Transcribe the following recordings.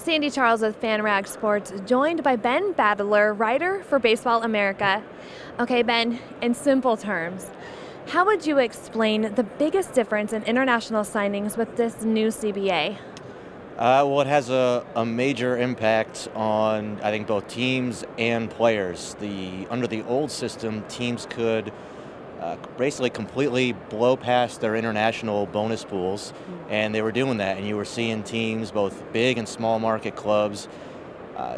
Sande Charles with FanRag Sports, joined by Ben Badler, writer for Baseball America. Okay, Ben, in simple terms, how would you explain the biggest difference in international signings with this new CBA? Well, it has a major impact on, I think, both teams and players. Under the old system, teams could basically completely blow past their international bonus pools, and they were doing that. And you were seeing teams, both big and small market clubs,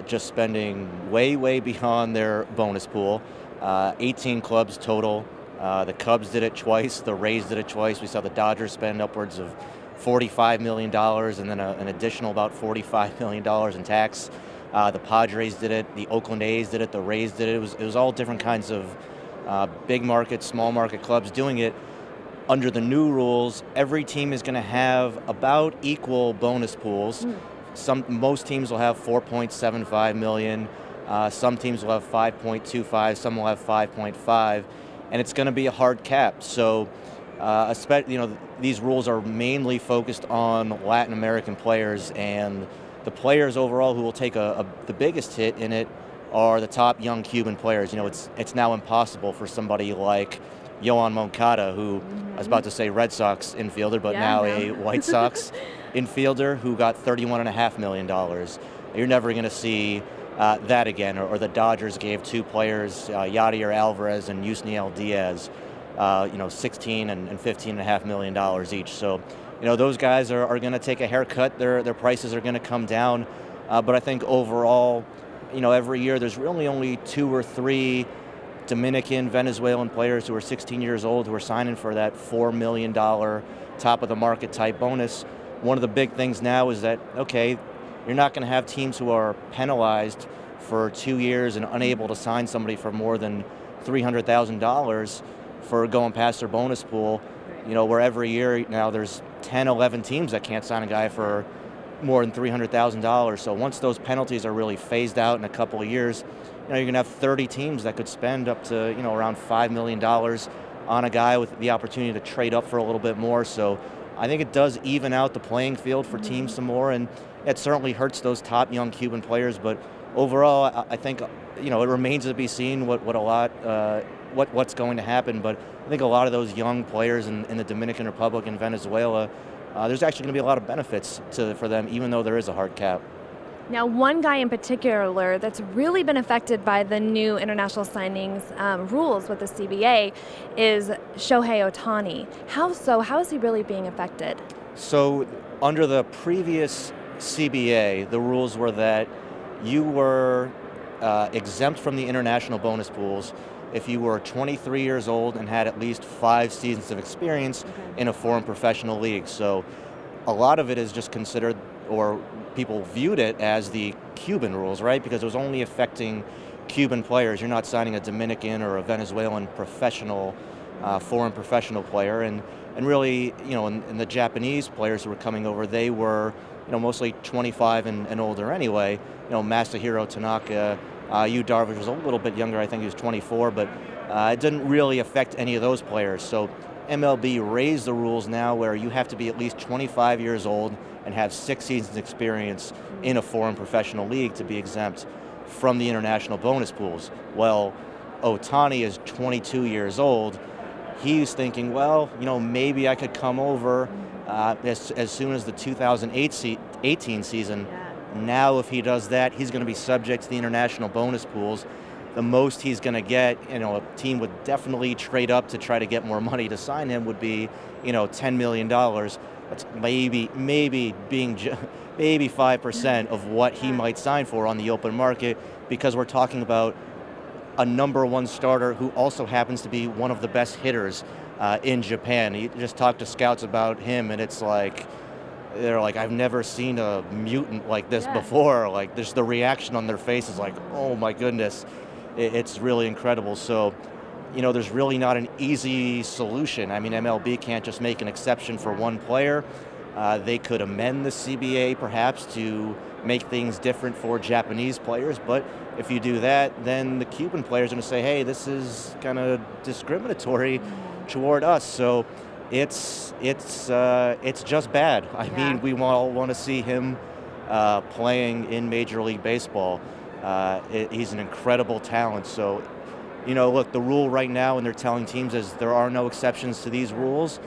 just spending way beyond their bonus pool. 18 clubs total. The Cubs did it twice. The Rays did it twice. We saw the Dodgers spend upwards of $45 million and then an additional about $45 million in tax. The Padres did it. The Oakland A's did it. The Rays did it. It was all different kinds of big market, small market clubs doing it. Under the new rules, every team is going to have about equal bonus pools. Most teams will have 4.75 million. Some teams will have 5.25. Some will have 5.5, and it's going to be a hard cap. So, these rules are mainly focused on Latin American players, and the players overall who will take the biggest hit in it are the top young Cuban players. It's now impossible for somebody like Yoán Moncada, who I was about to say Red Sox infielder, but now a White Sox infielder who got $31.5 million. You're never going to see that again. Or the Dodgers gave two players, Yadier Alvarez and Yusniel Diaz, $16 and $15.5 million each. So, those guys are going to take a haircut. Their prices are going to come down. But I think overall, every year there's really only 2 or 3 Dominican, Venezuelan players who are 16 years old who are signing for that $4 million top of the market type bonus. One of the big things now is that, okay, you're not going to have teams who are penalized for 2 years and unable to sign somebody for more than $300,000 for going past their bonus pool, where every year now there's 10, 11 teams that can't sign a guy for more than $300,000. So once those penalties are really phased out in a couple of years, you're going to have 30 teams that could spend up to, around $5 million on a guy with the opportunity to trade up for a little bit more. So I think it does even out the playing field for teams some more, and it certainly hurts those top young Cuban players. But overall, I think, it remains to be seen what's going to happen. But I think a lot of those young players in the Dominican Republic and Venezuela, there's actually going to be a lot of benefits for them, even though there is a hard cap. Now, one guy in particular that's really been affected by the new international signings rules with the CBA is Shohei Otani. How so? How is he really being affected? So under the previous CBA, the rules were that you were exempt from the international bonus pools if you were 23 years old and had at least 5 seasons of experience in a foreign professional league. So a lot of it is just considered, or people viewed it as the Cuban rules, right? Because it was only affecting Cuban players. You're not signing a Dominican or a Venezuelan professional, foreign professional player. And really, and the Japanese players who were coming over, they were, mostly 25 and older anyway. Masahiro Tanaka, Yu Darvish was a little bit younger. I think he was 24, but it didn't really affect any of those players. So MLB raised the rules now where you have to be at least 25 years old and have 6 seasons experience in a foreign professional league to be exempt from the international bonus pools. Well, Otani is 22 years old. He's thinking, well, maybe I could come over as soon as the 2018 season. Now, if he does that, he's going to be subject to the international bonus pools. The most he's going to get, a team would definitely trade up to try to get more money to sign him would be, $10 million. That's maybe being maybe 5% of what he might sign for on the open market, because we're talking about a number 1 starter who also happens to be one of the best hitters in Japan. You just talk to scouts about him, and it's like, they're like, I've never seen a mutant like this before. Like, there's the reaction on their faces, like, oh my goodness, it's really incredible. So, there's really not an easy solution. I mean, MLB can't just make an exception for one player. They could amend the CBA perhaps to make things different for Japanese players, but if you do that, then the Cuban players are going to say, hey, this is kind of discriminatory toward us. So it's just bad. I mean, we all want to see him playing in Major League Baseball. He's an incredible talent. So, look, the rule right now, and they're telling teams, is there are no exceptions to these rules.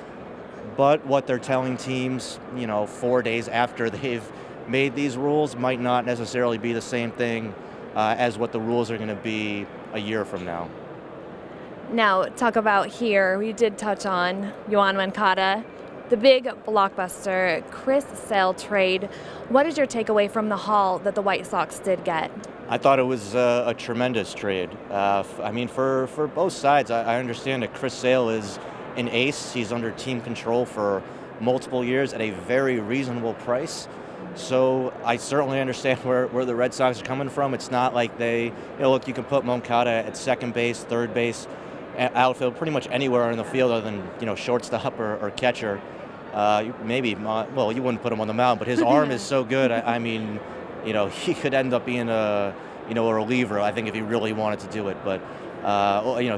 But what they're telling teams, 4 days after they've made these rules might not necessarily be the same thing as what the rules are going to be a year from now. Now, talk about here, we did touch on Yoan Moncada, the big blockbuster Chris Sale trade. What is your takeaway from the haul that the White Sox did get? I thought it was a tremendous trade. For both sides, I understand that Chris Sale is an ace. He's under team control for multiple years at a very reasonable price. So I certainly understand where the Red Sox are coming from. It's not like they, look, you can put Moncada at second base, third base, outfield, pretty much anywhere in the field other than, shortstop or catcher. You wouldn't put him on the mound, but his arm is so good. He could end up being a reliever, I think, if he really wanted to do it. But,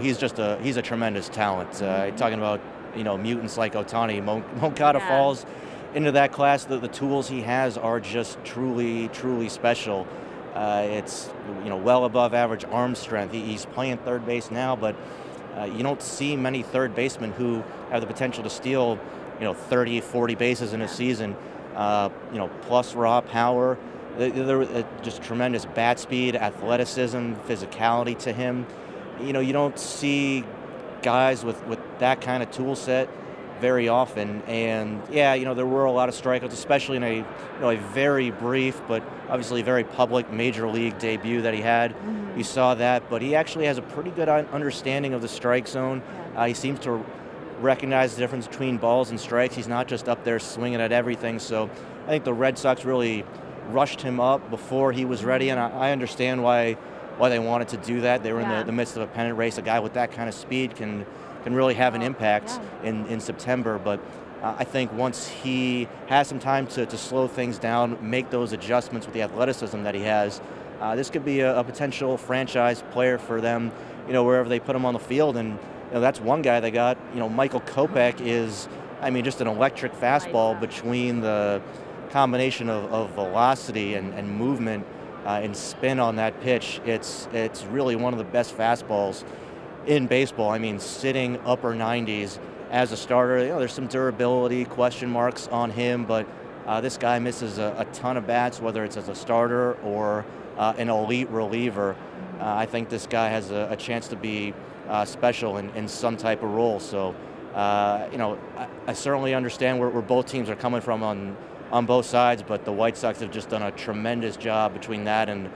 he's a tremendous talent. Talking about, mutants like Otani, Moncada falls into that class. The tools he has are just truly, truly special. It's, well above average arm strength. He's playing third base now, but you don't see many third basemen who have the potential to steal, 30, 40 bases in a season, plus raw power. They're just tremendous bat speed, athleticism, physicality to him. You don't see guys with that kind of tool set very often. And there were a lot of strikeouts, especially in a very brief but obviously very public major league debut that he had. You saw that, but he actually has a pretty good understanding of the strike zone. He seems to recognize the difference between balls and strikes. He's not just up there swinging at everything. So I think the Red Sox really rushed him up before he was ready, and I understand why they wanted to do that. They were in the midst of a pennant race. A guy with that kind of speed can really have an impact in September. But I think once he has some time to slow things down, make those adjustments with the athleticism that he has, this could be a potential franchise player for them, wherever they put him on the field. And that's one guy they got. Michael Kopek is, just an electric fastball between the combination of velocity and movement and spin on that pitch. It's really one of the best fastballs in baseball. Sitting upper 90s as a starter, there's some durability question marks on him, but this guy misses a ton of bats, whether it's as a starter or an elite reliever. I think this guy has a chance to be special in some type of role. So, I certainly understand where both teams are coming from on both sides, but the White Sox have just done a tremendous job between that and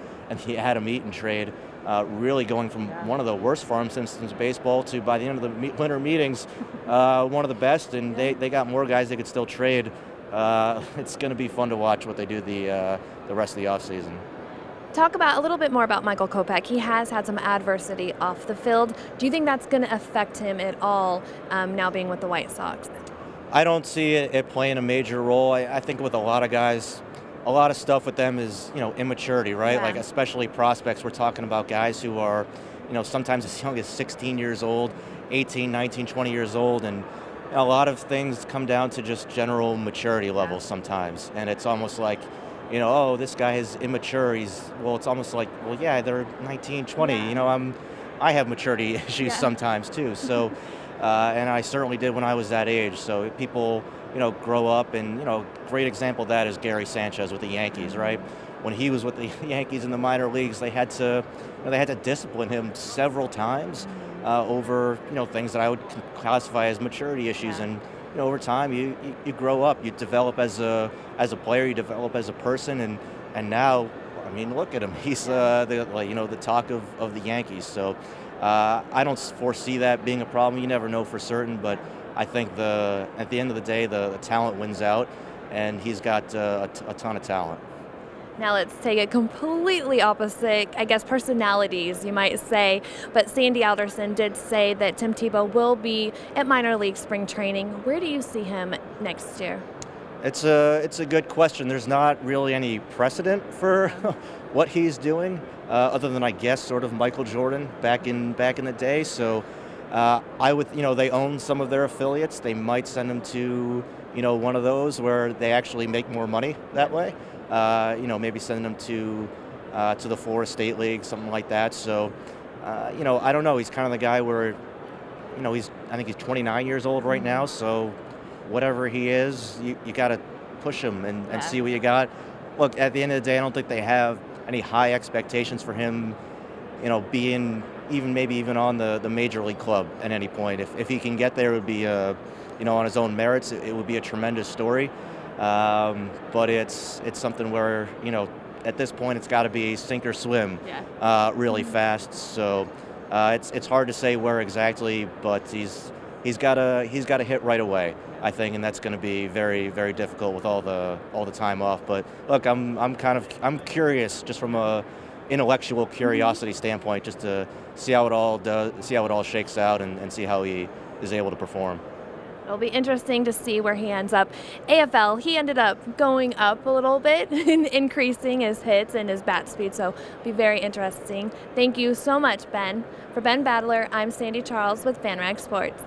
the Adam Eaton trade, really going from one of the worst farm systems in baseball to, by the end of the winter meetings, one of the best, and they got more guys they could still trade. It's going to be fun to watch what they do the rest of the offseason. Talk about a little bit more about Michael Kopech. He has had some adversity off the field. Do you think that's going to affect him at all now being with the White Sox? I don't see it playing a major role. I think with a lot of guys, a lot of stuff with them is, immaturity, right? Yeah. Like especially prospects. We're talking about guys who are, sometimes as young as 16 years old, 18, 19, 20 years old. And a lot of things come down to just general maturity levels sometimes. And it's almost like, this guy is immature. It's almost like, they're 19, 20. I have maturity issues sometimes too. So, and I certainly did when I was that age. So people, grow up, and, great example of that is Gary Sanchez with the Yankees, right? When he was with the Yankees in the minor leagues, they had to discipline him several times over, things that I would classify as maturity issues. And, over time, you grow up, you develop as a player, you develop as a person, and now, look at him. He's the talk of the Yankees. So I don't foresee that being a problem. You never know for certain, but I think at the end of the day, the talent wins out, and he's got a ton of talent. Now let's take it completely opposite, I guess, personalities, you might say. But Sandy Alderson did say that Tim Tebow will be at minor league spring training. Where do you see him next year? It's a good question. There's not really any precedent for what he's doing, other than, I guess, sort of Michael Jordan back in the day. So I would, they own some of their affiliates. They might send him to, one of those where they actually make more money that way. maybe send him to the Florida State League, something like that. So, I don't know. He's kind of the guy where, I think he's 29 years old right now. So, whatever he is, you got to push him and see what you got. Look, at the end of the day, I don't think they have any high expectations for him, being even on the major league club at any point. If he can get there, it would be, on his own merits, it would be a tremendous story. But it's something where, at this point, it's got to be sink or swim really fast. So it's hard to say where exactly, but he's got to hit right away, I think, and that's going to be very, very difficult with all the time off. But look, I'm curious, just from a intellectual curiosity standpoint, just to see how it all shakes out and see how he is able to perform. It'll be interesting to see where he ends up. AFL, he ended up going up a little bit and increasing his hits and his bat speed, so it'll be very interesting. Thank you so much, Ben. For Ben Badler, I'm Sande Charles with FanRag Sports.